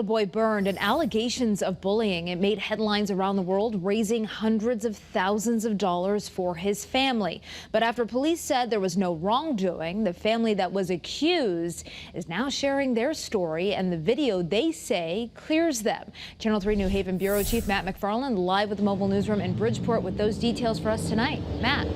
A boy burned and allegations of bullying. It made headlines around the world, raising hundreds of thousands of dollars for his family. But after police said there was no wrongdoing, the family that was accused is now sharing their story, and the video, they say, clears them. Channel 3 New Haven Bureau Chief Matt McFarland live with the mobile newsroom in Bridgeport with those details for us tonight. Matt.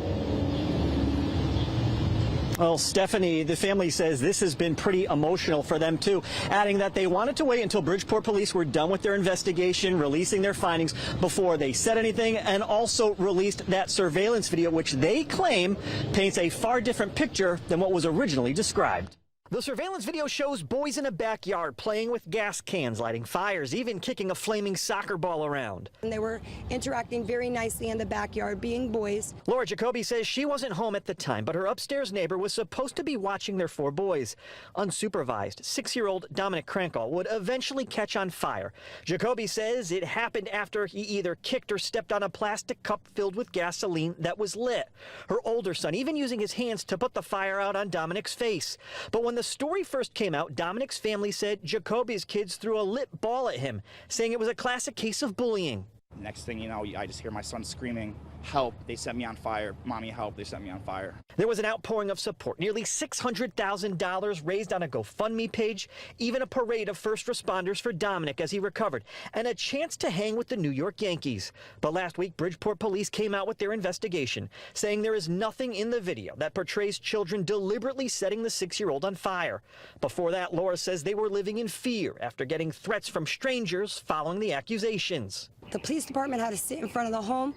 Well, Stephanie, the family says this has been pretty emotional for them, too, adding that they wanted to wait until Bridgeport police were done with their investigation, releasing their findings before they said anything, and also released that surveillance video, which they claim paints a far different picture than what was originally described. The surveillance video shows boys in a backyard playing with gas cans, lighting fires, even kicking a flaming soccer ball around. And they were interacting very nicely in the backyard, being boys. Laura Jacoby says she wasn't home at the time, but her upstairs neighbor was supposed to be watching their 4 boys. Unsupervised, 6-year-old Dominic Krankle would eventually catch on fire. Jacoby says it happened after he either kicked or stepped on a plastic cup filled with gasoline that was lit. Her older son even using his hands to put the fire out on Dominic's face. But when the story first came out, Dominic's family said Jacoby's kids threw a lit ball at him, saying it was a classic case of bullying. Next thing you know, I just hear my son screaming, "Help, they set me on fire. Mommy, help, they set me on fire." There was an outpouring of support, nearly $600,000 raised on a GoFundMe page, even a parade of first responders for Dominic as he recovered, and a chance to hang with the New York Yankees. But last week, Bridgeport police came out with their investigation, saying there is nothing in the video that portrays children deliberately setting the 6-year-old on fire. Before that, Laura says they were living in fear after getting threats from strangers following the accusations. The police department had to sit in front of the home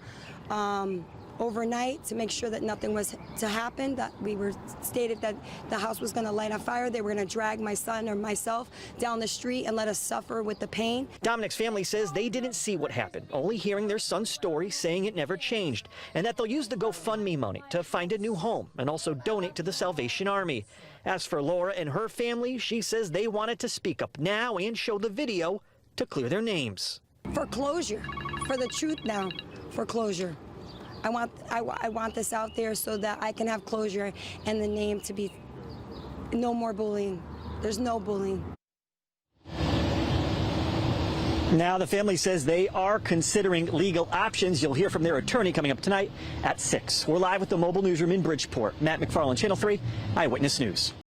overnight to make sure that nothing was to happen, that we were stated that the house was going to light on fire. They were going to drag my son or myself down the street and let us suffer with the pain. Dominic's family says they didn't see what happened, only hearing their son's story, saying it never changed, and that they'll use the GoFundMe money to find a new home and also donate to the Salvation Army. As for Laura and her family, she says they wanted to speak up now and show the video to clear their names. For closure, for the truth now, for closure. I want this out there so that I can have closure and the name to be no more bullying. There's no bullying. Now the family says they are considering legal options. You'll hear from their attorney coming up tonight at 6. We're live with the mobile newsroom in Bridgeport. Matt McFarland, Channel 3 Eyewitness News.